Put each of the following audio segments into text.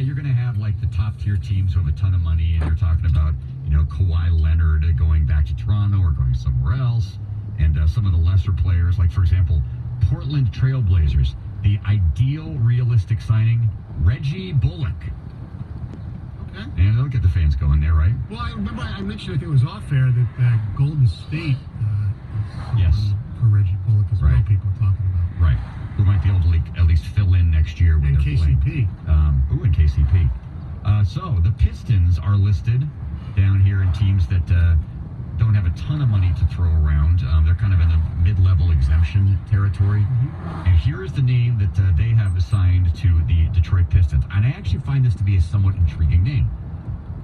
you're going to have like the top tier teams who have a ton of money, and you're talking about, Kawhi Leonard going back to Toronto or going somewhere else, and some of the lesser players, like for example, Portland Trailblazers, the ideal realistic signing, Reggie Bullock. Okay. And they'll get the fans going there, right? Well, I remember I mentioned, I think it was off air, that Golden State yes. for Reggie Bullock as well, people are talking about. Right. Who might be able to at least fill in next year with KCP. And KCP. So the Pistons are listed down here in teams that don't have a ton of money to throw around. They're kind of in the mid-level exemption territory. Mm-hmm. And here is the name that they have assigned to the Detroit Pistons. And I actually find this to be a somewhat intriguing name.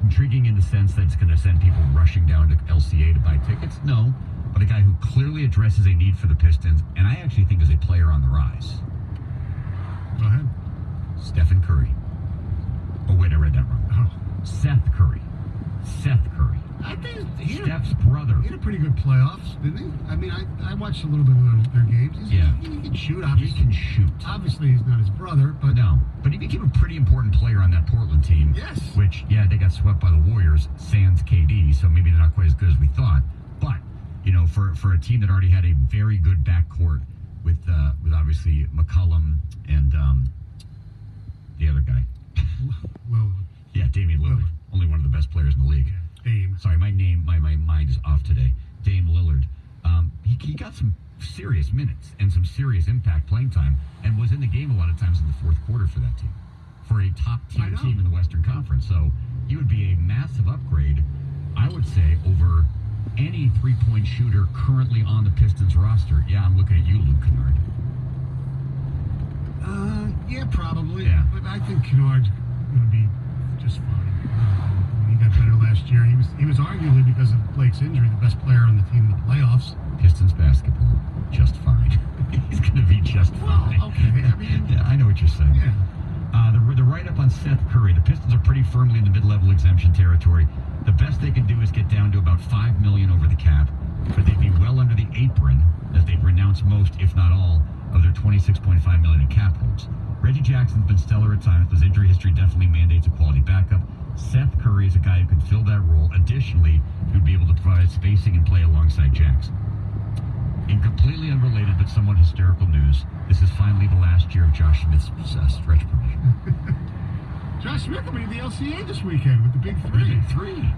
Intriguing in the sense that it's going to send people rushing down to LCA to buy tickets? No. But a guy who clearly addresses a need for the Pistons, and I actually think is a player on the rise. Go ahead. Stephen Curry. Oh, wait, I read that wrong. Oh. Seth Curry. I think Steph's brother. He had a pretty good playoffs, didn't he? I mean, I watched a little bit of their games. He can shoot, obviously. He can shoot. Obviously, he's not his brother, but... No, but he became a pretty important player on that Portland team. Yes. Which, they got swept by the Warriors, sans KD, so maybe they're not quite as good as we thought. But, for a team that already had a very good backcourt with obviously McCollum and the other guy. Lillard. Yeah, Damian Lillard. Only one of the best players in the league. Dame. Sorry, my mind is off today. Dame Lillard. He got some serious minutes and some serious impact playing time, and was in the game a lot of times in the fourth quarter for that team, for a top-tier team in the Western Conference. So he would be a massive upgrade, I would say, over any three-point shooter currently on the Pistons roster. Yeah, I'm looking at you, Luke Kennard. Yeah, probably. Yeah. But I think Kennard's going to be just fine. He got better last year. He was arguably, because of Blake's injury, the best player on the team in the playoffs. Pistons basketball, just fine. He's going to be just fine. Well, okay. I mean, yeah, I know what you're saying. Yeah. The write-up on Seth Curry. The Pistons are pretty firmly in the mid-level exemption territory. The best they can do is get down to about $5 million over the cap, but they'd be well under the apron, as they've renounced most, if not all, of their $26.5 million in cap holds. Reggie Jackson's been stellar at times, but his injury history definitely mandates a quality backup. Seth Curry is a guy who can fill that role. Additionally, he would be able to provide spacing and play alongside Jackson. In completely unrelated but somewhat hysterical news, this is finally the last year of Josh Smith's stretch provision. Josh Smith will be in the LCA this weekend with the Big Three. The Big Three. Yeah.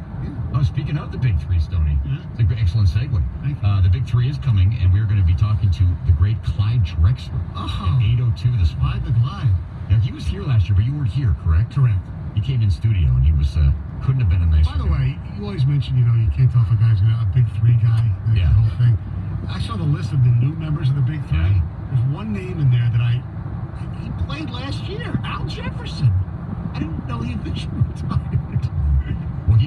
Oh, speaking of the Big Three, Stoney, it's an excellent segue. Thank you. The Big Three is coming, and we're going to be talking to the great Clyde Drexler at 8:02 this morning. The Glide. Now, he was here last year, but you weren't here, correct? Correct. He came in studio, and he was couldn't have been a nicer. By the way, you always mention, you can't tell if a guy's a Big Three guy, the whole thing. I saw the list of the new members of the Big Three. Yeah. There's one name in there that he played last year, Al Jefferson. I didn't know he officially retired. Well,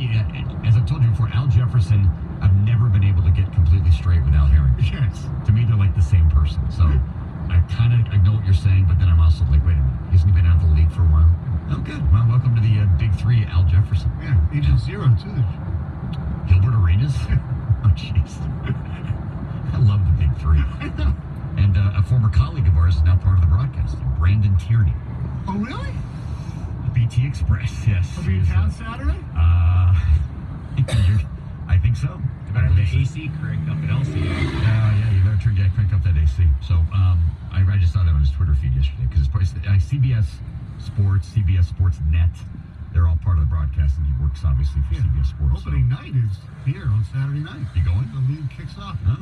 as I've told you before, Al Jefferson, I've never been able to get completely straight with Al Harrington. Yes. To me, they're like the same person. So I kind of know what you're saying, but then I'm also like, wait a minute, hasn't he been out of the league for a while? Oh, good. Well, welcome to the Big Three, Al Jefferson. Yeah, Agent Zero, too. Gilbert Arenas? Oh, jeez. I love the Big Three. And a former colleague of ours is now part of the broadcast, Brandon Tierney. Oh, really? BT Express, yes. He'll be in town Saturday? I think so. You better have the AC cranked up at LCA. Yeah, you better crank up that AC. So I just saw that on his Twitter feed yesterday, because it's CBS Sports, CBS Sports Net. They're all part of the broadcast, and he works obviously for CBS Sports. Opening night is here on Saturday night. You going? The league kicks off. Oh.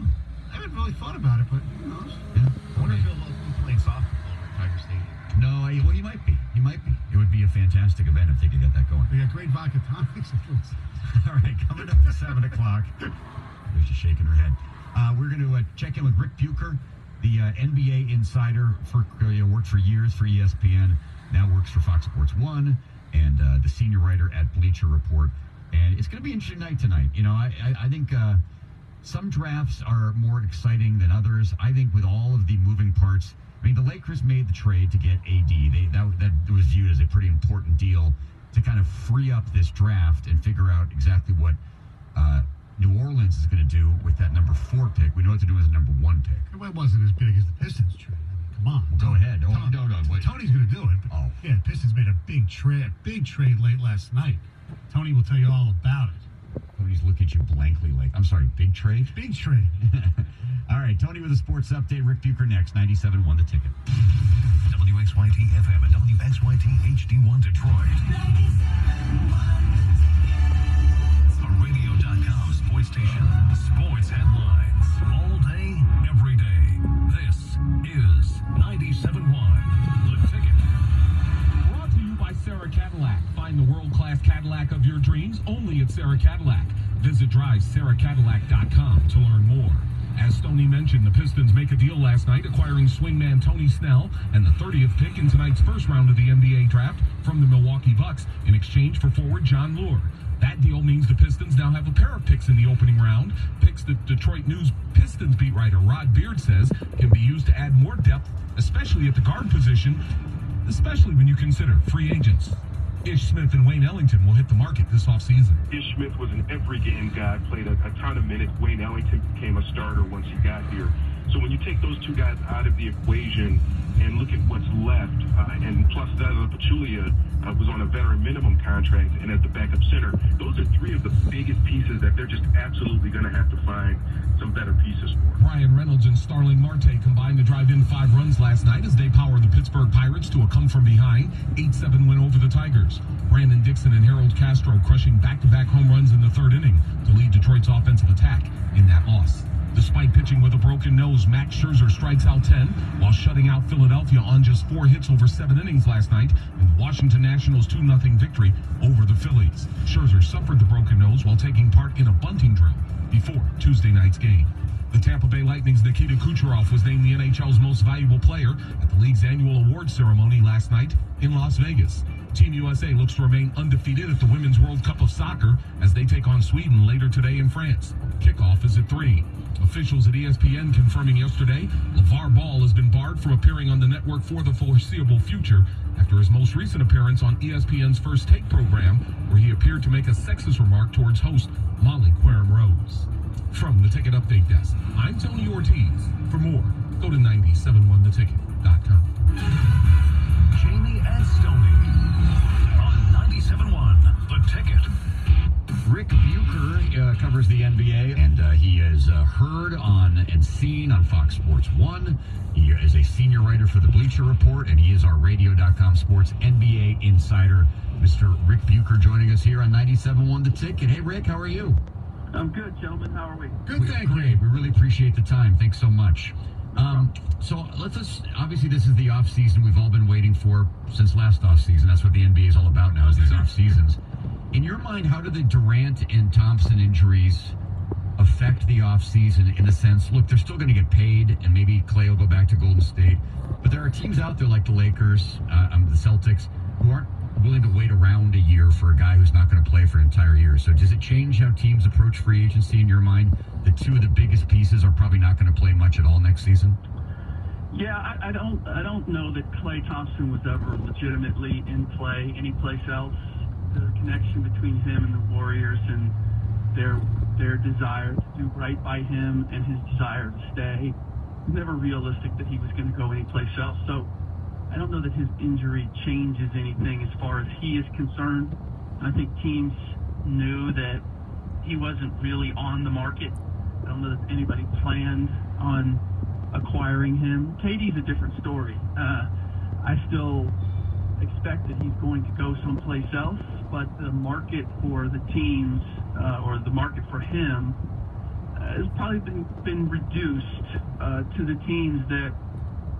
I haven't really thought about it, but who knows? Yeah. I wonder if he'll be playing softball over at Tiger Stadium. No, well, he might be. It would be a fantastic event if they could get that going. They got great vodka tonics. All right, coming up at 7 o'clock. She's just shaking her head. We're going to check in with Rick Bucher, the NBA insider, worked for years for ESPN, now works for Fox Sports 1, and the senior writer at Bleacher Report. And it's going to be an interesting night tonight. I think some drafts are more exciting than others. I think with all of the moving parts, the Lakers made the trade to get AD. That was viewed as a pretty important deal to kind of free up this draft and figure out exactly what New Orleans is going to do with that number 4 pick. We know what to do with the number 1 pick. It wasn't as big as the Pistons trade. Come on. Go ahead. Oh, no. Tony's going to do it. Oh. Yeah, Pistons made a big trade late last night. Tony will tell you all about it. Tony's looking at you blankly like, I'm sorry, big trade? Big trade. All right, Tony with a sports update. Rick Bucher next. 97.1 The Ticket. WXYT FM and WXYT HD1 Detroit. A radio.com sports station. Sports headlines. All day, every day. This is 97.1 The Ticket. Brought to you by Sarah Cadillac. Find the world-class Cadillac of your dreams only at Sarah Cadillac. Visit drivesarahcadillac.com to learn more. As Stoney mentioned, the Pistons make a deal last night acquiring swingman Tony Snell and the 30th pick in tonight's first round of the NBA draft from the Milwaukee Bucks in exchange for forward John Lure. That deal means the Pistons now have a pair of picks in the opening round. Picks that Detroit News Pistons beat writer Rod Beard says can be used to add more depth, especially at the guard position, especially when you consider free agents. Ish Smith and Wayne Ellington will hit the market this offseason. Ish Smith was an every-game guy, played a ton of minutes. Wayne Ellington became a starter once he got here. So when you take those two guys out of the equation and look at what's left, and plus Zaza Pachulia was on a veteran minimum contract and as the backup center, those are three of the biggest pieces that they're just absolutely going to have to find some better pieces for. Ryan Reynolds and Starling Marte combined to drive in 5 runs last night as they power the Pittsburgh Pirates to a come-from-behind 8-7 win over the Tigers. Brandon Dixon and Harold Castro crushing back-to-back home runs in the third inning to lead Detroit's offensive attack in that loss. Despite pitching with a broken nose, Max Scherzer strikes out 10 while shutting out Philadelphia on just 4 hits over 7 innings last night in the Washington Nationals' 2-0 victory over the Phillies. Scherzer suffered the broken nose while taking part in a bunting drill before Tuesday night's game. The Tampa Bay Lightning's Nikita Kucherov was named the NHL's most valuable player at the league's annual awards ceremony last night in Las Vegas. Team USA looks to remain undefeated at the Women's World Cup of Soccer as they take on Sweden later today in France. Kickoff is at 3. Officials at ESPN confirming yesterday LeVar Ball has been barred from appearing on the network for the foreseeable future after his most recent appearance on ESPN's First Take program, where he appeared to make a sexist remark towards host Molly Querim-Rose. From the Ticket Update Desk, I'm Tony Ortiz. For more, go to 971theticket.com. Jamie and Stoney on 97.1 The Ticket. Rick Bucher covers the NBA, and he is heard on and seen on Fox Sports 1. He is a senior writer for the Bleacher Report, and he is our radio.com sports NBA insider. Mr. Rick Bucher joining us here on 97.1 The Ticket. Hey, Rick, how are you? I'm good, gentlemen. How are we? Good, thank you. Great. We really appreciate the time. Thanks so much. So obviously this is the off season we've all been waiting for since last off season. That's what the NBA is all about now, is these off seasons. In your mind, how do the Durant and Thompson injuries affect the off season in the sense, look, they're still going to get paid and maybe Clay will go back to Golden State, but there are teams out there like the Lakers, the Celtics, who aren't willing to wait around a year for a guy who's not going to play for an entire year. So does it change how teams approach free agency in your mind? The two of the biggest pieces are probably not going to play much at all next season? Yeah, I don't know that Klay Thompson was ever legitimately in play anyplace else. The connection between him and the Warriors and their desire to do right by him and his desire to stay, it's never realistic that he was going to go anyplace else. So I don't know that his injury changes anything as far as he is concerned. I think teams knew that he wasn't really on the market. I don't know that anybody planned on acquiring him. KD's a different story. I still expect that he's going to go someplace else, but the market for the teams, or the market for him, has probably been reduced to the teams that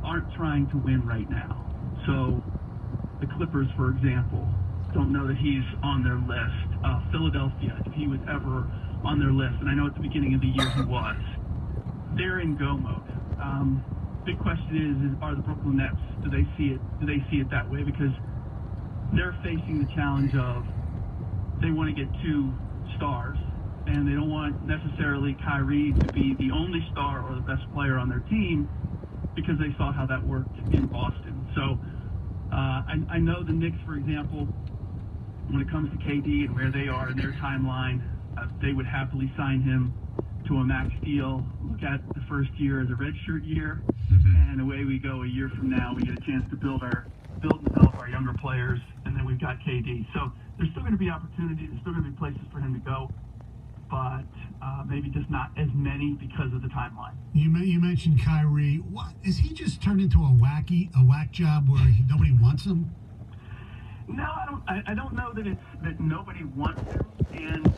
aren't trying to win right now. So the Clippers, for example, don't know that he's on their list. Philadelphia, if he was ever on their list, and I know at the beginning of the year he was, they're in go mode. Big question is are the Brooklyn Nets, do they see it that way? Because they're facing the challenge of they want to get 2 stars, and they don't want necessarily Kyrie to be the only star or the best player on their team, because they saw how that worked in Boston. So I know the Knicks, for example, when it comes to KD and where they are in their timeline, they would happily sign him to a max deal. Look at the first year as a redshirt year, and away we go. A year from now, we get a chance to build and develop our younger players, and then we've got KD. So there's still going to be opportunities. There's still going to be places for him to go, but maybe just not as many because of the timeline. You mentioned Kyrie. What is he just turned into a whack job where nobody wants him? No, I don't know that nobody wants him, and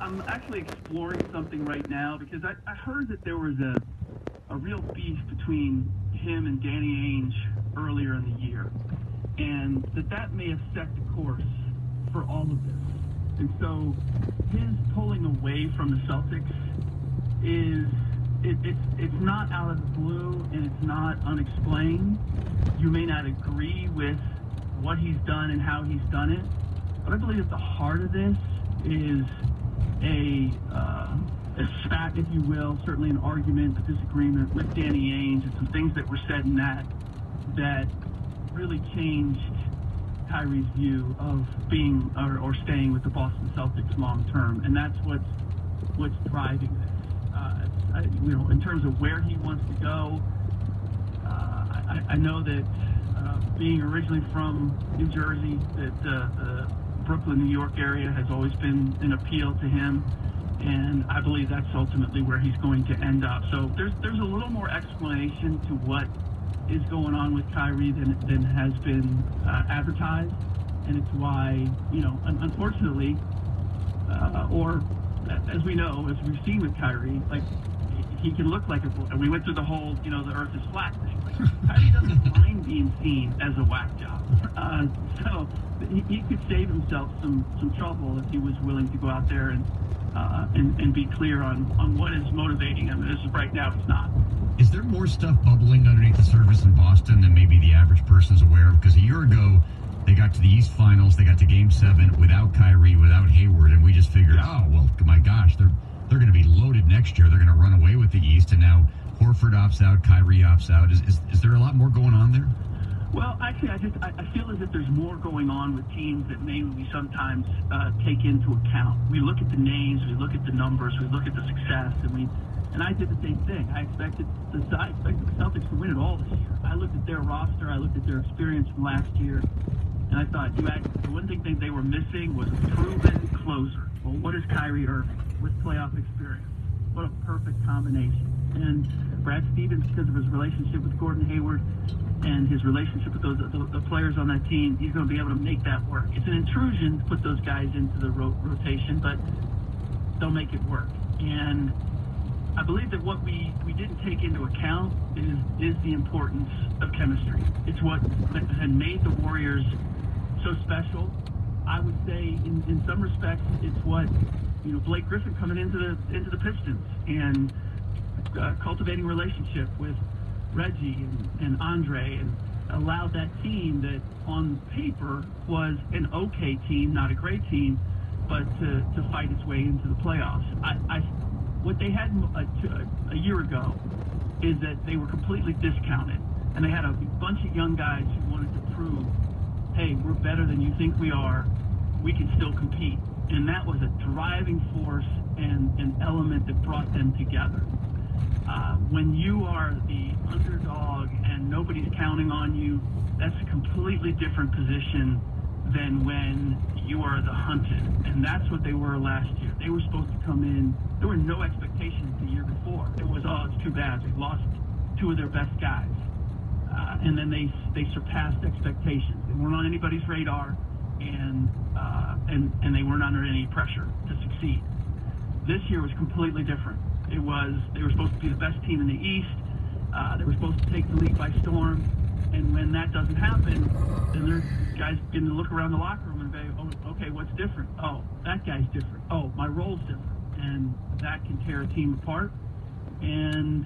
I'm actually exploring something right now because I heard that there was a real beef between him and Danny Ainge earlier in the year, and that may have set the course for all of this. And so his pulling away from the Celtics it's not out of the blue, and it's not unexplained. You may not agree with what he's done and how he's done it, but I believe at the heart of this is a spat, if you will, certainly an argument, a disagreement with Danny Ainge, and some things that were said in that really changed Kyrie's view of being or staying with the Boston Celtics long term, and that's what's driving this. In terms of where he wants to go, I know that being originally from New Jersey, that the Brooklyn, New York area has always been an appeal to him, and I believe that's ultimately where he's going to end up. So there's a little more explanation to what is going on with Kyrie than has been advertised, and it's why, unfortunately, or as we know, as we've seen with Kyrie, like, he can look like and we went through the whole, the earth is flat thing. Like, Kyrie doesn't mind being seen as a whack job. So he could save himself some trouble if he was willing to go out there and be clear on what is motivating him. As of right now, it's not. Is there more stuff bubbling underneath the surface in Boston than maybe the average person is aware of? Because a year ago, they got to the East Finals, they got to Game 7 without Kyrie, without Hayward, and we just figured, oh, well, my gosh, they're going to be loaded next year. They're going to run away with the East, and now Horford opts out, Kyrie opts out. Is there a lot more going on there? Well, actually, I feel as if there's more going on with teams that maybe we sometimes take into account. We look at the names, we look at the numbers, we look at the success, and I did the same thing. I expected the Celtics to win it all this year. I looked at their roster, I looked at their experience from last year, and I thought, the one thing they were missing was a proven closer. Well, what is Kyrie Irving with playoff experience? What a perfect combination. And Brad Stevens, because of his relationship with Gordon Hayward and his relationship with the players on that team, he's going to be able to make that work. It's an intrusion to put those guys into the rotation, but they'll make it work. And I believe that what we didn't take into account is the importance of chemistry. It's what had made the Warriors so special. I would say, in some respects, it's what Blake Griffin coming into the Pistons and cultivating a relationship with Reggie and Andre, and allowed that team that on paper was an okay team, not a great team, but to fight its way into the playoffs. What they had a year ago is that they were completely discounted, and they had a bunch of young guys who wanted to prove, hey, we're better than you think we are, we can still compete. And that was a driving force and an element that brought them together. When you are the underdog and nobody's counting on you, that's a completely different position than when you are the hunted. And that's what they were last year. They were supposed to come in. There were no expectations the year before. It was, it's too bad. They lost two of their best guys. And then they surpassed expectations. They weren't on anybody's radar, and they weren't under any pressure to succeed. This year was completely different. They were supposed to be the best team in the East. They were supposed to take the league by storm. And when that doesn't happen, then their guys begin to look around the locker room and say, oh, okay, what's different? Oh, that guy's different. Oh, my role's different. And that can tear a team apart. And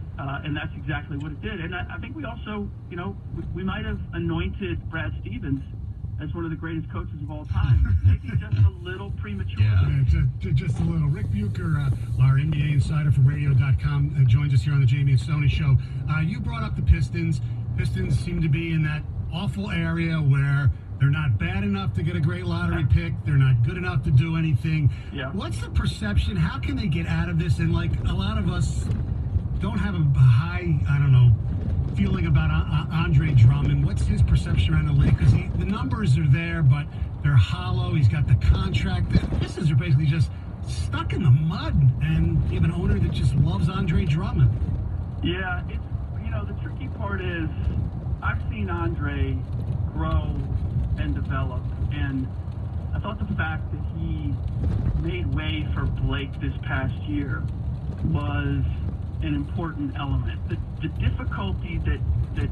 that's exactly what it did. And I think we also, we might have anointed Brad Stevens as one of the greatest coaches of all time. Maybe just a little premature. Yeah, just a little. Rick Bucher, our NBA insider from Radio.com, joins us here on the Jamie and Stoney Show. You brought up the Pistons. Pistons seem to be in that awful area where they're not bad enough to get a great lottery pick. They're not good enough to do anything. Yeah. What's the perception? How can they get out of this? And, like, a lot of us don't have a high, feeling about Andre Drummond? What's his perception around the league? Because the numbers are there, but they're hollow. He's got the contract. The Pistons are basically just stuck in the mud, and you have an owner that just loves Andre Drummond. Yeah, it's, the tricky part is I've seen Andre grow and develop, and I thought the fact that he made way for Blake this past year was an important element. The difficulty that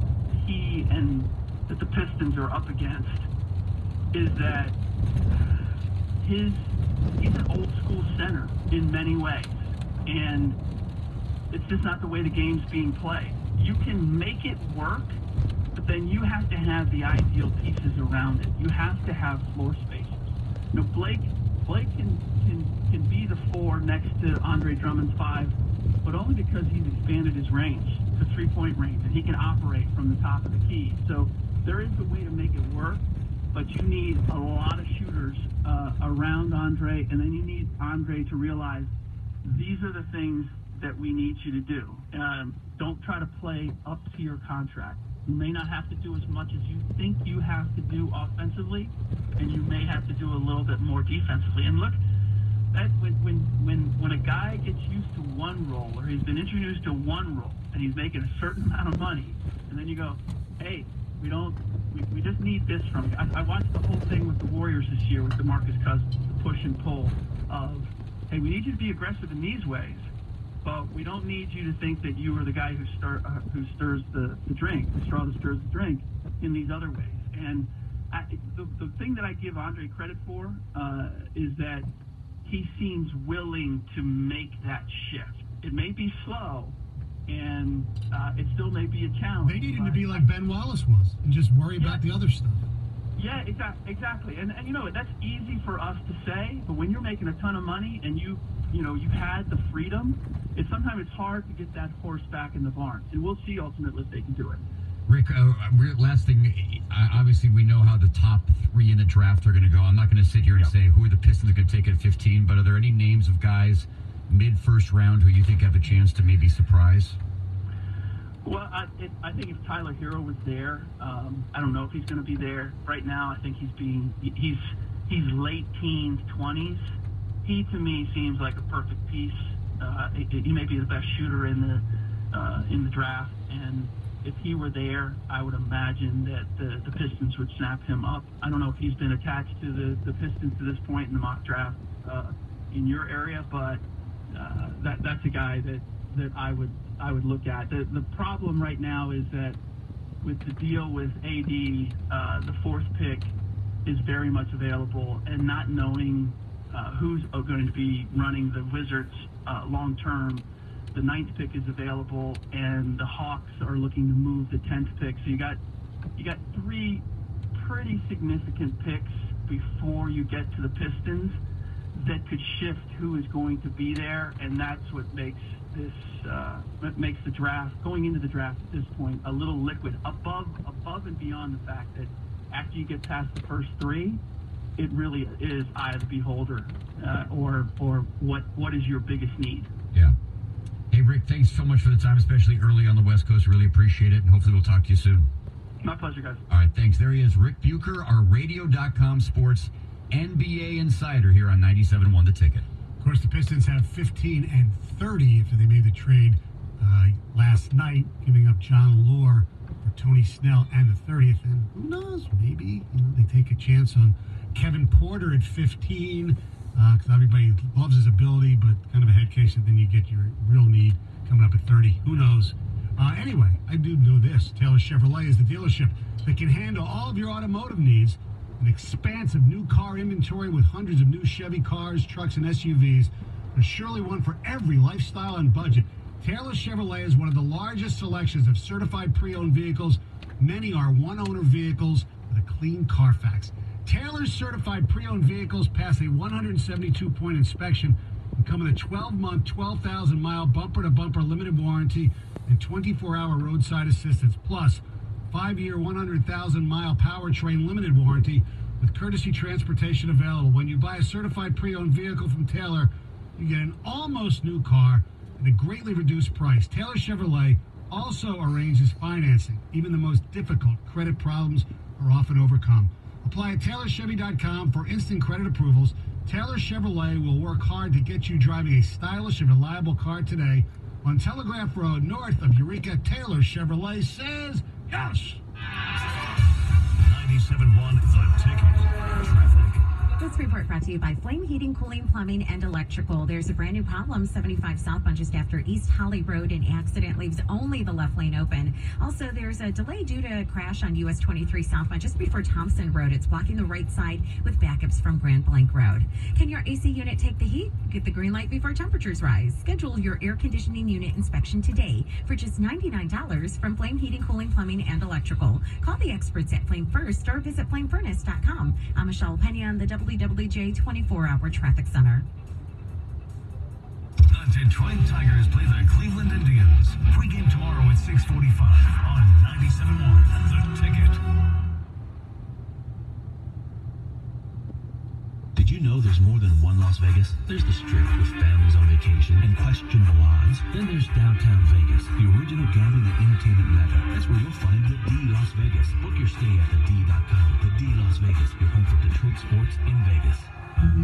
he and that the Pistons are up against is that he's an old school center in many ways, and it's just not the way the game's being played. You can make it work, but then you have to have the ideal pieces around it. You have to have floor spacers. Blake can be the 4 next to Andre Drummond's 5, but only because he's expanded his range to 3-point range, and he can operate from the top of the key. So there is a way to make it work, but you need a lot of shooters around Andre, and then you need Andre to realize these are the things that we need you to do. Don't try to play up to your contract. You may not have to do as much as you think you have to do offensively, and you may have to do a little bit more defensively. And look, that when a guy gets used to one role, or he's been introduced to one role, and he's making a certain amount of money, and then you go, hey, we just need this from you. I watched the whole thing with the Warriors this year with DeMarcus Cousins, the push and pull of, hey, we need you to be aggressive in these ways, but we don't need you to think that you are the guy who stirs the drink, the straw that stirs the drink in these other ways. And the thing that I give Andre credit for is that he seems willing to make that shift. It may be slow, and it still may be a challenge. They need him to be like Ben Wallace was and just worry about the other stuff. Yeah, exactly. And that's easy for us to say, but when you're making a ton of money and you had the freedom, sometimes it's hard to get that horse back in the barn. And we'll see ultimately if they can do it. Rick, last thing, obviously we know how the top 3 in the draft are going to go. I'm not going to sit here and say who are the Pistons going to take at 15, but are there any names of guys mid-first round who you think have a chance to maybe surprise? Well, I think if Tyler Hero was there, I don't know if he's going to be there right now. I think he's late teens, 20s. He to me seems like a perfect piece. He may be the best shooter in the draft, and if he were there, I would imagine that the Pistons would snap him up. I don't know if he's been attached to the Pistons to this point in the mock draft in your area, but that's a guy that I would look at. The problem right now is that with the deal with AD, the 4th pick is very much available, and not knowing who's going to be running the Wizards long term, the 9th pick is available, and the Hawks are looking to move the 10th pick. So you got 3 pretty significant picks before you get to the Pistons that could shift who is going to be there, and that's what makes this makes the draft, going into the draft at this point, a little liquid, above and beyond the fact that after you get past the first 3, it really is eye of the beholder, or what is your biggest need. Yeah. Hey, Rick, thanks so much for the time, especially early on the West Coast. Really appreciate it, and hopefully we'll talk to you soon. My pleasure, guys. All right, thanks. There he is, Rick Bucher, our Radio.com sports NBA insider here on 97.1 The Ticket. Of course, the Pistons have 15 and 30 after they made the trade last night, giving up John Lure for Tony Snell and the 30th. And who knows, maybe they take a chance on Kevin Porter at 15, because everybody loves his ability, but kind of a head case, and then you get your real need coming up at 30. Who knows? Anyway, I do know this. Taylor Chevrolet is the dealership that can handle all of your automotive needs. An expansive new car inventory with hundreds of new Chevy cars, trucks, and SUVs. There's surely one for every lifestyle and budget. Taylor Chevrolet is one of the largest selections of certified pre-owned vehicles. Many are one-owner vehicles with a clean Carfax. Taylor's certified pre-owned vehicles pass a 172-point inspection and come with a 12-month, 12,000-mile bumper-to-bumper limited warranty and 24-hour roadside assistance, plus 5-year, 100,000-mile powertrain limited warranty with courtesy transportation available. When you buy a certified pre-owned vehicle from Taylor, you get an almost new car at a greatly reduced price. Taylor Chevrolet, also arranges financing. Even the most difficult credit problems are often overcome. Apply at TaylorChevy.com for instant credit approvals. Taylor Chevrolet will work hard to get you driving a stylish and reliable car today. On Telegraph Road, north of Eureka, Taylor Chevrolet says yes. 97.1 The Ticket. Traffic. This report brought to you by Flame Heating, Cooling, Plumbing, and Electrical. There's a brand new problem, 75 southbound just after East Holly Road. An accident leaves only the left lane open. Also, there's a delay due to a crash on US 23 southbound just before Thompson Road. It's blocking the right side with backups from Grand Blanc Road. Can your AC unit take the heat? Get the green light before temperatures rise. Schedule your air conditioning unit inspection today for just $99 from Flame Heating, Cooling, Plumbing, and Electrical. Call the experts at Flame First or visit flamefurnace.com. I'm Michelle Pena on the WWJ 24-hour traffic center. The Detroit Tigers play the Cleveland Indians. Pre-game tomorrow at 6:45 on 97.1 The Ticket. Did you know there's more than one Las Vegas? There's the Strip with families on vacation and questionable odds. Then there's downtown Vegas, the original gambling and entertainment mecca. That's where you'll find the D Las Vegas. Book your stay at thed.com. The D Las Vegas, your home for Detroit sports in Vegas.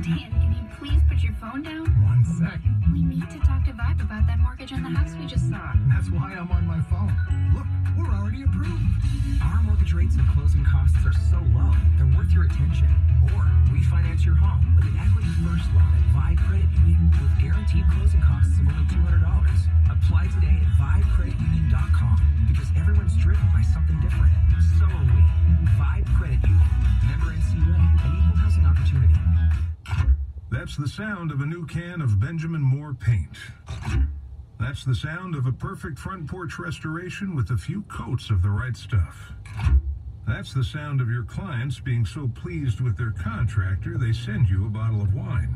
Dan, can you please put your phone down? 1 second. We need to talk to Vibe about that mortgage on the house we just saw. That's why I'm on my phone. Look, we're already approved. Our mortgage rates and closing costs are so low, they're worth your attention. Or we finance your home with an Equity First loan at Vibe Credit Union with guaranteed closing costs of only $200. Apply today at VibeCreditUnion.com because everyone's driven by something different. So are we. Vibe Credit Union, member NCUA, an equal housing opportunity. That's the sound of a new can of Benjamin Moore paint. That's the sound of a perfect front porch restoration with a few coats of the right stuff. That's the sound of your clients being so pleased with their contractor they send you a bottle of wine.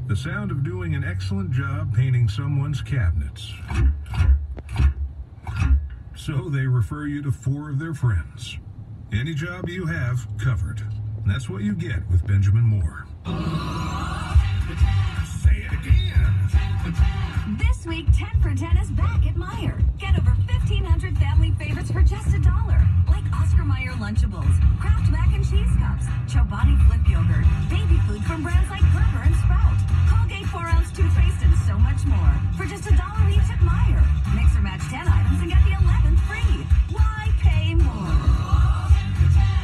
The sound of doing an excellent job painting someone's cabinets. So they refer you to 4 of their friends. Any job you have, covered. That's what you get with Benjamin Moore. Say it again. This week, 10 for 10 is back at Meijer. Get over 1,500 family favorites for just $1. Like Oscar Mayer Lunchables, Kraft Mac and Cheese Cups, Chobani Flip Yogurt, baby food from brands like Gerber and Sprout, Colgate 4-ounce toothpaste, and so much more. For just $1 each at Meijer. Mix or match 10 items and get the 11th free. Why pay more?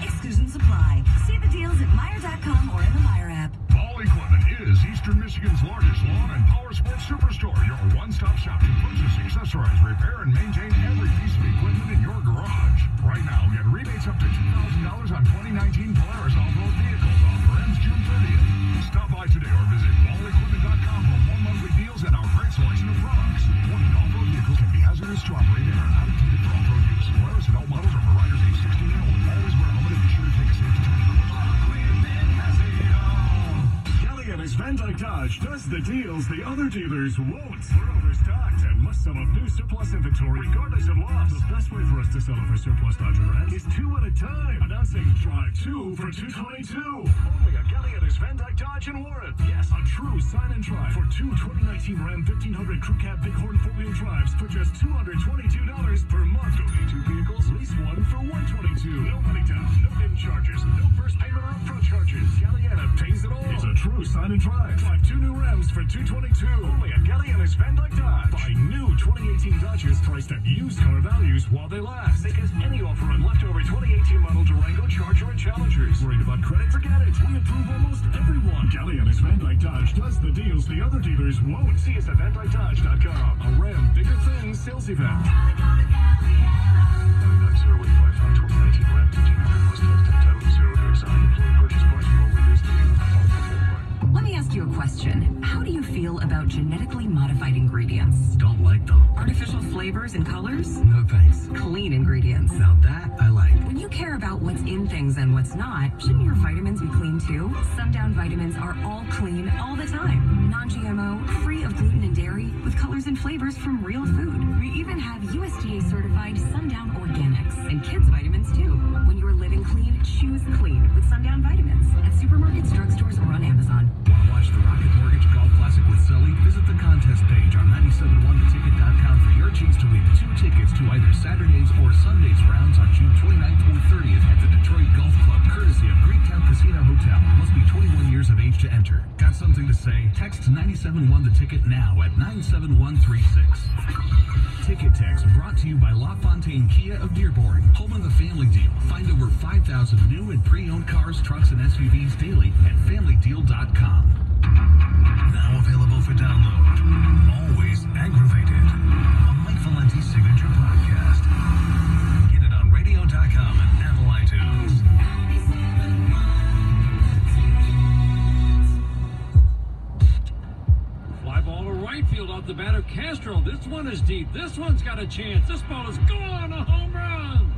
Exclusions apply. See the deals at Meijer.com or in the Meijer app. Ball Equipment is Eastern Michigan's largest lawn and power sports superstore. Your one-stop shop to purchase, accessorize, repair, and maintain every piece of equipment in your garage. Right now, get rebates up to $2,000 on 2019 Polaris off-road vehicles. Offer ends June 30th. Stop by today or visit ballequipment.com for more monthly deals and our great selection of products. Warning, off-road vehicles can be hazardous to operate and are not intended for off-road use. Polaris and all models are for riders age 16 and older. Always wear a helmet and be sure to take a safety test. Galliana's Van Dyke Dodge does the deals the other dealers won't. We're overstocked and must sell off new surplus inventory regardless of loss. The best way for us to sell off our surplus Dodge and Ram is 2 at a time. Announcing Drive 2 for $222. Only at Galliana's Van Dyke Dodge in Warren. Yes, a true sign and try for 2 2019 Ram 1500 Crew Cab Bighorn 4-wheel drives for just $222 per month. Donate 2 vehicles, lease 1 for $122. No money down, no hidden charges, no first payment or upfront charges. Galliana pays it all. It's a true sign and drive. Drive 2 new Rams for $222. Only at Galliana's Van Dyke Dodge. Buy new 2018 Dodges priced at used car values while they last. Because any offer on leftover 2018 model Durango, Charger, and Challengers. Worried about credit? Forget it. We approve almost everyone. Galliana's Van Dyke Dodge does the deals the other dealers won't. See us at VanDykeDodge.com. A Ram Bigger Things sales event. 990-855 2019 Ram 1500 must have 10 title 0 to exile. Employee purchase price for all this deal. Let me ask you a question. How do you feel about genetically modified ingredients? Don't like them. Artificial flavors and colors? No thanks. Clean ingredients. Now that I like. When you care about what's in things and what's not, shouldn't your vitamins be clean too? Sundown vitamins are all clean all the time. Non-GMO, free of gluten and dairy, with colors and flavors from real food. We even have USDA certified Sundown Organics and kids vitamins too. When you're living clean, choose clean with Sundown vitamins at supermarkets, drugstores, or on Amazon. Want to watch Watch the Rocket Mortgage Golf Classic with Sully? Visit the contest page on 971theticket.com for your chance to win 2 tickets to either Saturday's or Sunday's rounds on June 29th or 30th at the Detroit Golf Club, courtesy of Greektown Casino Hotel. Must be 21 years of age to enter. Got something to say? Text 971-THE-TICKET now at 97136. Ticket text brought to you by LaFontaine Kia of Dearborn, home of the family deal. Find over 5,000 new and pre-owned cars, trucks, and SUVs daily at FamilyDeal.com. Now available for download. Always Aggravated, a Mike Valenti signature podcast. Get it on Radio.com and Apple iTunes. Fly ball to right field off the batter, Castro. This one is deep. This one's got a chance. This ball is gone. A home run.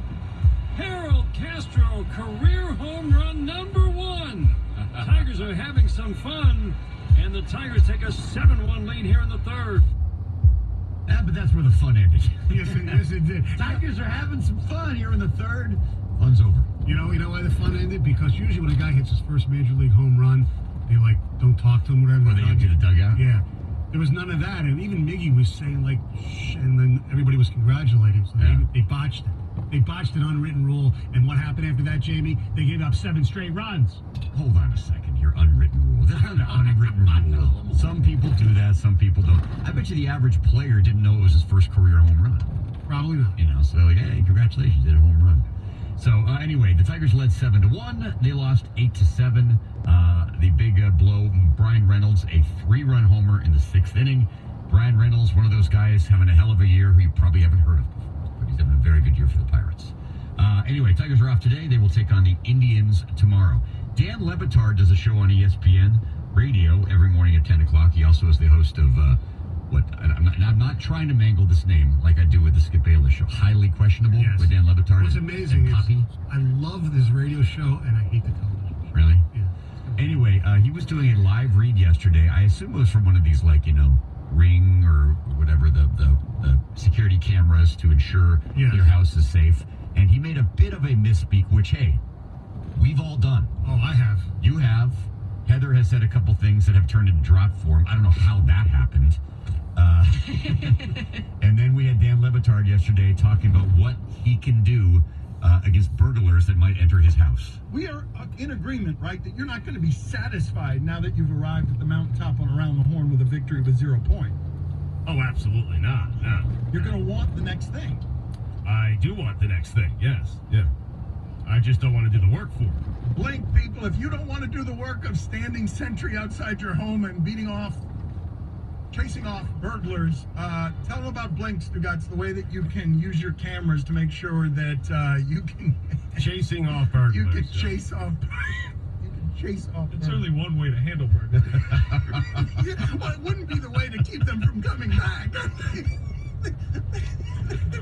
Harold Castro, career home run number 1. Tigers are having some fun, and the Tigers take a 7-1 lead here in the 3rd. Yeah, but that's where the fun ended. Yes, it did. Tigers are having some fun here in the 3rd. Fun's over. You know why the fun ended? Because usually when a guy hits his first major league home run, they don't talk to him, whatever. Or they empty the dugout? Yeah. There was none of that, and even Miggy was saying shh, and then everybody was congratulating him, so they botched it. They botched an unwritten rule, and what happened after that, Jamie? They gave up 7 straight runs. Hold on a second, your unwritten rule. That's not an unwritten rule. Some people do that, some people don't. I bet you the average player didn't know it was his first career home run. Probably not. So hey, congratulations, you did a home run. So anyway, the Tigers led 7-1. They lost 8-7. The big blow, Brian Reynolds, a 3-run homer in the 6th inning. Brian Reynolds, one of those guys having a hell of a year who you probably haven't heard of before, but he's having a very good year for the Pirates. Anyway, Tigers are off today. They will take on the Indians tomorrow. Dan Le Batard does a show on ESPN Radio every morning at 10 o'clock. He also is the host of I'm not trying to mangle this name like I do with the Skip Bayless show. Highly Questionable with Dan Le Batard. What's amazing and Poppy. I love this radio show, and I hate the television show. Really? Yeah. Anyway, he was doing a live read yesterday. I assume it was from one of these, Ring or whatever, the security cameras to ensure your house is safe. And he made a bit of a misspeak, which, hey, we've all done. Oh, I have. You have. Heather has said a couple things that have turned into drop form. I don't know how that happened. And then we had Dan Le Batard yesterday talking about what he can do against burglars that might enter his house. We are in agreement, right, that you're not going to be satisfied now that you've arrived at the mountaintop on Around the Horn with a victory with 0 points. Oh, absolutely not. No. You're going to want the next thing. I do want the next thing, yes. Yeah. I just don't want to do the work for it. Blink, people, if you don't want to do the work of standing sentry outside your home and chasing off burglars, tell them about Blink, Stugotz, the way that you can use your cameras to make sure that you can... Chasing off burglars. You can chase off... Chase off. It's only one way to handle burglars. Well, it wouldn't be the way to keep them from coming back.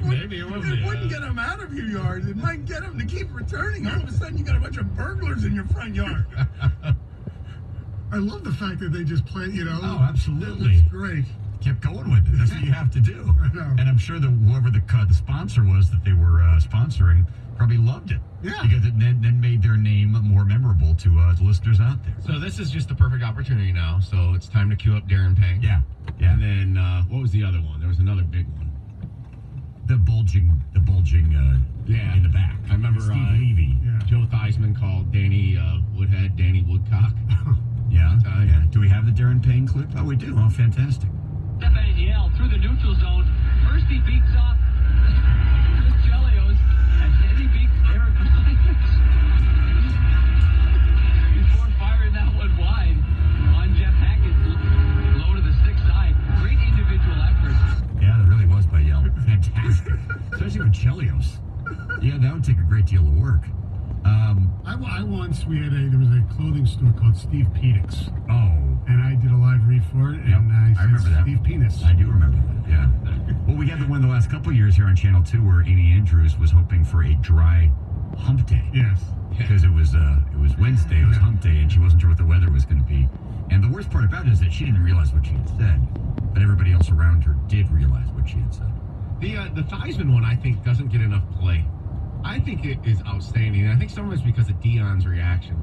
Maybe it would be. It wouldn't get them out of your yard. It might get them to keep returning. All of a sudden, you got a bunch of burglars in your front yard. I love the fact that they just play, Oh, absolutely. That's great. Kept going with it. That's what you have to do. I know. And I'm sure that whoever the sponsor was that they were sponsoring probably loved it. Yeah. Because it then made their name more memorable to the listeners out there. So this is just the perfect opportunity now. So it's time to cue up Darren Pang. Yeah. And then what was the other one? There was another big one. The bulging in the back. I remember Steve Levy. Joe Theismann called Danny Woodhead Danny Woodcock. Yeah. Do we have the Darren Payne clip? Oh, we do. Oh, fantastic. Stefan Yale through the neutral zone. First he beats off Chris Chelios, and then he beats Eric Lyons before firing that one wide on Jeff Hackett, low to the stick side. Great individual effort. Yeah, that really was by Yale. Fantastic. Especially with Chelios. Yeah, that would take a great deal of work. There was a clothing store called Steve Pedix. Oh. And I did a live read for it, and I remember that. Steve Penis. I do remember that, yeah. Well, we had the one the last couple of years here on Channel 2 where Amy Andrews was hoping for a dry hump day. Yes. Because it was Wednesday, it was hump day, and she wasn't sure what the weather was going to be. And the worst part about it is that she didn't realize what she had said, but everybody else around her did realize what she had said. The Theismann one, I think, doesn't get enough play. I think it is outstanding. And I think some of it's because of Dion's reaction.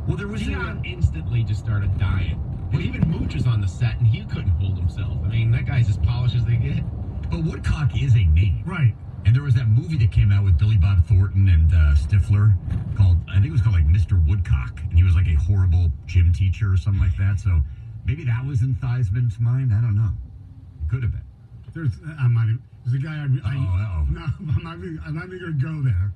Well, there was Dion instantly just started dying. And even Mooch was on the set, and he couldn't hold himself. I mean, that guy's as polished as they get. But Woodcock is a name. Right. And there was that movie that came out with Billy Bob Thornton and Stifler called, I think it was called like Mr. Woodcock. And he was like a horrible gym teacher or something like that. So maybe that was in Theismann's mind. I don't know. It could have been. There's a guy no, I'm not even going to go there.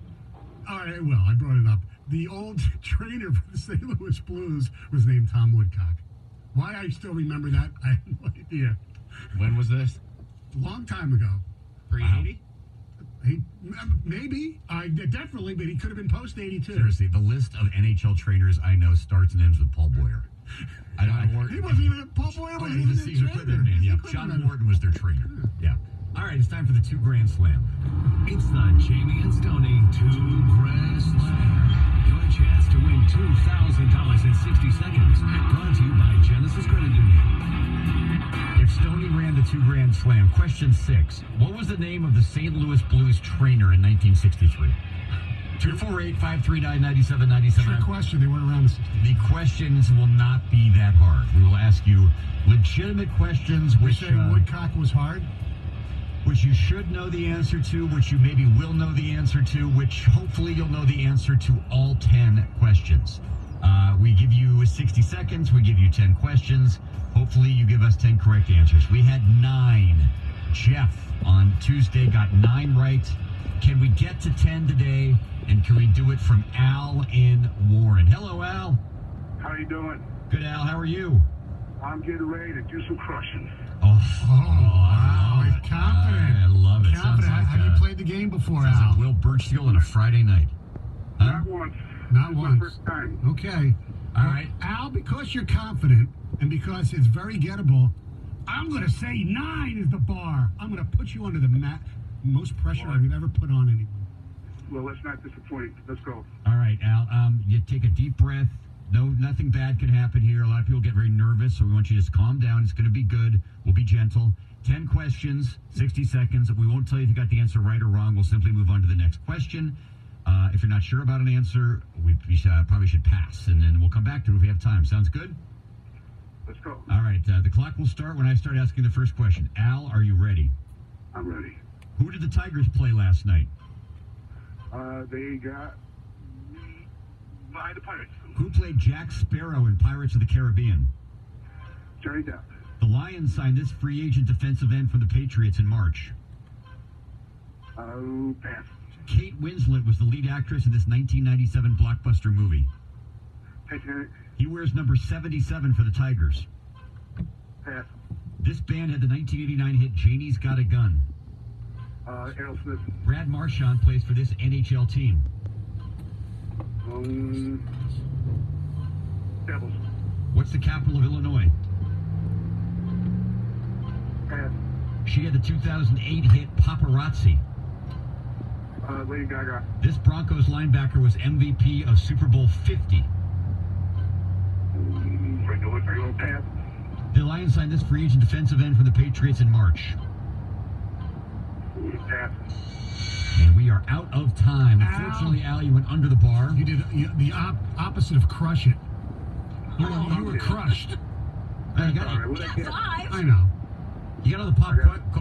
All right, well, I brought it up. The old trainer for the St. Louis Blues was named Tom Woodcock. Why I still remember that, I have no idea. When was this? A long time ago. Pre-80? Maybe. Definitely, but he could have been post-82. Seriously, the list of NHL trainers I know starts and ends with Paul Boyer. He wasn't even, Paul Boyer wasn't even their trainer. Yeah, John Morton was their trainer. Yeah. All right, it's time for the 2 Grand Slam. It's the Jamie and Stoney 2 Grand Slam. Your chance to win $2,000 in 60 seconds. Brought to you by Genesis Credit Union. If Stoney ran the 2 Grand Slam, question 6. What was the name of the St. Louis Blues trainer in 1963? 248-539-9797. Trick question. They weren't around the 60s. The questions will not be that hard. We will ask you legitimate questions. You're saying Woodcock was hard? Which you should know the answer to, which you maybe will know the answer to, which hopefully you'll know the answer to all 10 questions. We give you 60 seconds. We give you 10 questions. Hopefully you give us 10 correct answers. We had 9. Jeff on Tuesday got 9 right. Can we get to 10 today? And can we do it from Al in Warren? Hello, Al. How you doing? Good, Al. How are you? I'm getting ready to do some crushing. Wow. He's confident. I love it. Confident. Like, have you played the game before, sounds Al? like Will Birchfield on a Friday night. Huh? Not once. Not once. My first time. Okay. All right. Al, because you're confident and because it's very gettable, I'm going to say 9 is the bar. I'm going to put you under the most pressure I've ever put on anyone. Well, let's not disappoint. Let's go. All right, Al. You take a deep breath. No, nothing bad can happen here. A lot of people get very nervous, so we want you to just calm down. It's going to be good. We'll be gentle. 10 questions, 60 seconds. We won't tell you if you got the answer right or wrong. We'll simply move on to the next question. If you're not sure about an answer, we probably should pass, and then we'll come back to it if we have time. Sounds good? Let's go. All right. The clock will start when I start asking the first question. Al, are you ready? I'm ready. Who did the Tigers play last night? They got by the Pirates. Who played Jack Sparrow in Pirates of the Caribbean? Johnny Depp. The Lions signed this free agent defensive end from the Patriots in March. Pass. Kate Winslet was the lead actress in this 1997 blockbuster movie. Titanic. He wears number 77 for the Tigers. Pass. This band had the 1989 hit Janie's Got a Gun. Aerosmith. Brad Marchand plays for this NHL team. Devils. What's the capital of Illinois? Pass. She had the 2008 hit Paparazzi. Lady Gaga. This Broncos linebacker was MVP of Super Bowl 50. Regular pass. The Lions signed this free agent defensive end from the Patriots in March. Pass. And we are out of time. Unfortunately, Al, you went under the bar. You did the opposite of crush it. You were crushed. You got it. I know. You got all the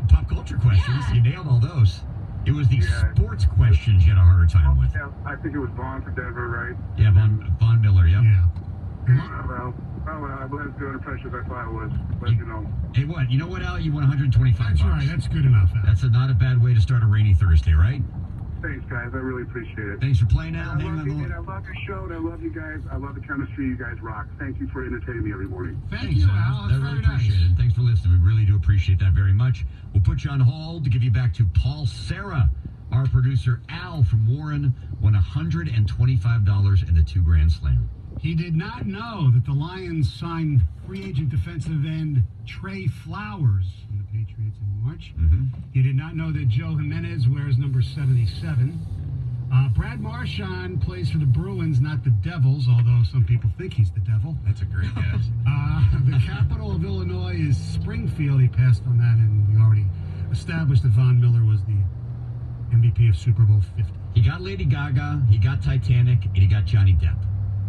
pop culture questions. You nailed all those. It was the sports questions you had a harder time with. Yeah, I think it was Vaughn for Denver, right? Yeah, Von Miller, yep. Yeah. Well, I wasn't as good a pressure as I thought it was. But, you know. Hey, what? You know what, Al? You won $125. That's right. That's good enough, Al. That's not a bad way to start a rainy Thursday, right? Thanks, guys. I really appreciate it. Thanks for playing, Al. And I love your show, and I love you guys. I love the chemistry. You guys rock. Thank you for entertaining me every morning. Thanks, you, Al. That's I really appreciate it. Thanks for listening. We really do appreciate that very much. We'll put you on hold to give you back to Paul Serra. Our producer, Al from Warren, won $125 in the 2 Grand Slam. He did not know that the Lions signed free agent defensive end Trey Flowers from the Patriots in March. He did not know that Joe Jimenez wears number 77. Brad Marchand plays for the Bruins, not the Devils, although some people think he's the Devil. That's a great guess. The capital of Illinois is Springfield. He passed on that, and we already established that Von Miller was the MVP of Super Bowl 50. He got Lady Gaga, he got Titanic, and he got Johnny Depp.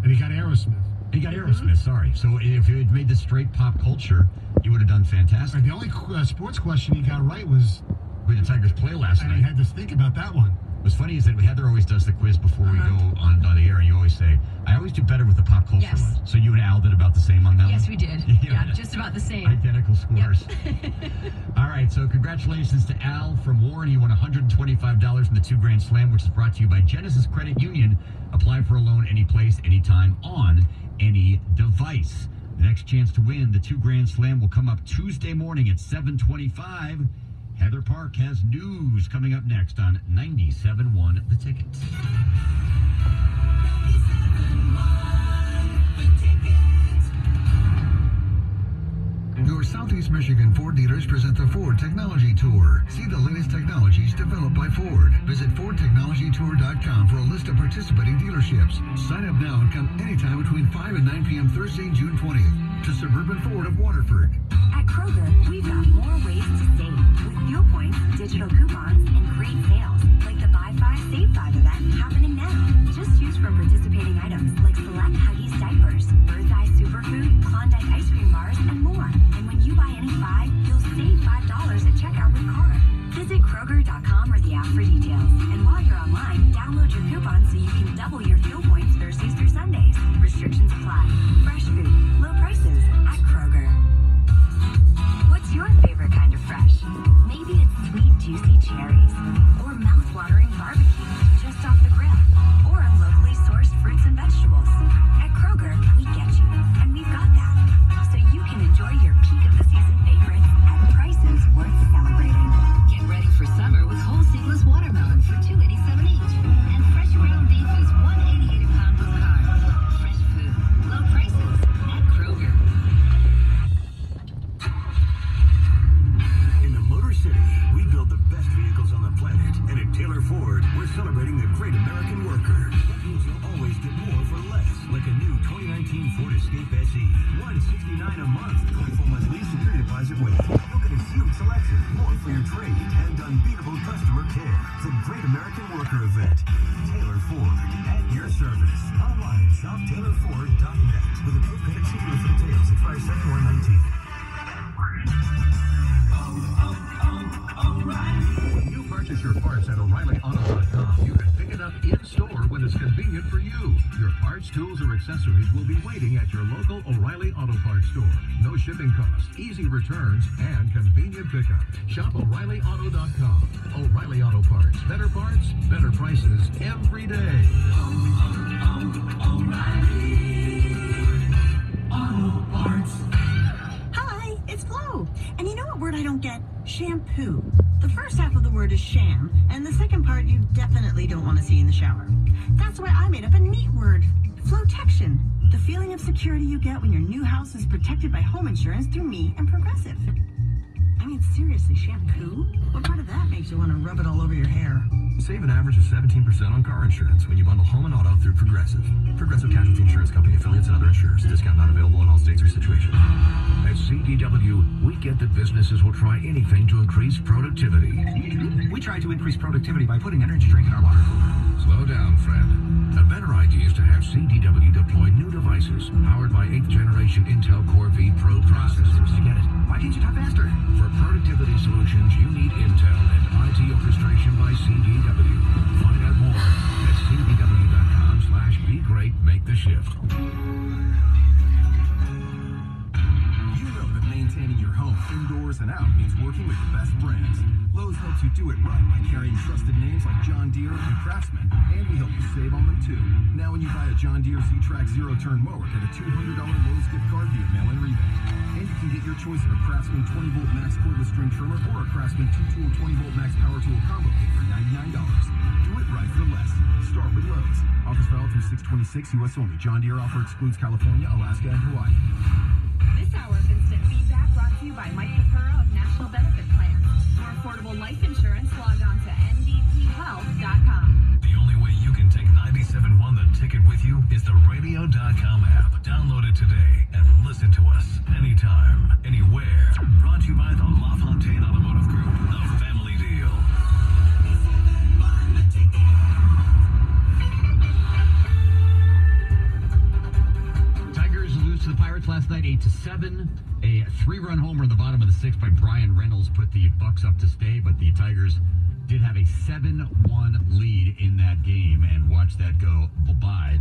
And he got Aerosmith. You got Aerosmith, sorry. So if you had made this straight pop culture, you would have done fantastic. The only sports question he got right was... Who did the Tigers play last night? I had to think about that one. What's funny is that Heather always does the quiz before we go on the air, and you always say, I always do better with the pop culture one. So you and Al did about the same on that one? Yes, we did. Yeah, just about the same. Identical scores. All right, so congratulations to Al from Warren. He won $125 from the $2 Grand Slam, which is brought to you by Genesis Credit Union. Apply for a loan any place, anytime, on any device. The next chance to win the $2 Grand Slam will come up Tuesday morning at 7:25. Heather Park has news coming up next on 97.1 The Ticket. Your Southeast Michigan Ford dealers present the Ford Technology Tour. See the latest technologies developed by Ford. Visit FordTechnologyTour.com for a list of participating dealerships. Sign up now and come anytime between 5 and 9 p.m. Thursday, June 20th to Suburban Ford of Waterford. At Kroger, we've got more ways to save with fuel points, digital coupons, and great sales like the Buy 5, Save 5 event happening now. Just choose from participating items like select Huggies diapers, Bird's Eye Superfood, Klondike ice cream bars, and more. And when you buy any 5, you'll save $5 at checkout with card. Visit Kroger.com or the app for details. And while you're online, download your coupon so you can double your fuel points Thursdays through Sundays. Restrictions apply. Fresh food, low prices at Kroger. What's your favorite kind of fresh? Maybe it's sweet, juicy cherries, or mouth-watering barbecue just off the grill, or locally sourced fruits and vegetables. At Kroger, we get you, and we've got that, so you can enjoy your peak of the season favorites at prices worth celebrating. Get ready for summer with whole seedless watermelon for $2.87 each, and fresh ground beef is $1.88 a pound with card. Fresh food, low prices at Kroger. In the Motor City, we build the best vehicles on the planet, and at Taylor Ford, we're celebrating the great American worker. That means you'll always get more for less, like a new 2019 Ford Escape SE, $169 a month, 24-month lease, security deposit waiting. You'll get a huge selection, more for your trade, and unbeatable customer care. It's a great American worker event. Taylor Ford, at your service. Online, shop TaylorFord.net with a co-credit secret for details. Expires 7/1/19. When you purchase your parts at O'ReillyAuto.com, you can pick it up in-store when it's convenient for you. Your parts, tools, or accessories will be waiting at your local O'Reilly Auto Parts store. No shipping costs, easy returns, and convenient pickup. Shop O'ReillyAuto.com. O'Reilly Auto Parts. Better prices every day. O'Reilly Auto Parts. Hi, it's Flo. And you know what word I don't get? Shampoo. The first half of the word is sham, and the second part you definitely don't want to see in the shower. That's why I made up a neat word, Flotection. The feeling of security you get when your new house is protected by home insurance through me and Progressive. I mean, seriously, shampoo? What part of that makes you want to rub it all over your hair? Save an average of 17% on car insurance when you bundle home and auto through Progressive. Progressive Casualty Insurance Company affiliates and other insurers. Discount not available in all states or situations. At CDW, we get that businesses will try anything to increase productivity. We try to increase productivity by putting energy drink in our water cooler. Slow down, friend. A better idea is to have CDW deploy new devices powered by 8th generation Intel Core V Pro processors. To get it. Why can't you talk faster? For productivity solutions, you need Intel and IT orchestration by CDW. Find out more at cdw.com/begreat. Make the shift. You know that maintaining your home indoors and out means working with the best brands. Lowe's helps you do it right by carrying trusted names like John Deere and Craftsman, and we help you save on them too. Now when you buy a John Deere Z-Track zero-turn mower, get a $200 Lowe's gift card via mail-in rebate. And you can get your choice of a Craftsman 20-volt max cordless string trimmer or a Craftsman 2-tool 20-volt max power tool combo kit for $99. Do it right for less. Start with Lowe's. Offers valid through 6/26 U.S. only. John Deere offer excludes California, Alaska, and Hawaii. This hour of Instant Feedback brought to you by Mike Capura of National Benefit Plans. For affordable life insurance, log on to ndthealth.com. The only way you can take 97.1 The Ticket with you is the radio.com app. Download it today and listen to us anytime, anywhere. Brought to you by the LaFontaine Automotive Group, the family deal. tied 8-7. A 3-run homer in the bottom of the 6th by Brian Reynolds put the Bucks up to stay, but the Tigers did have a 7-1 lead in that game, and watch that go bye-bye.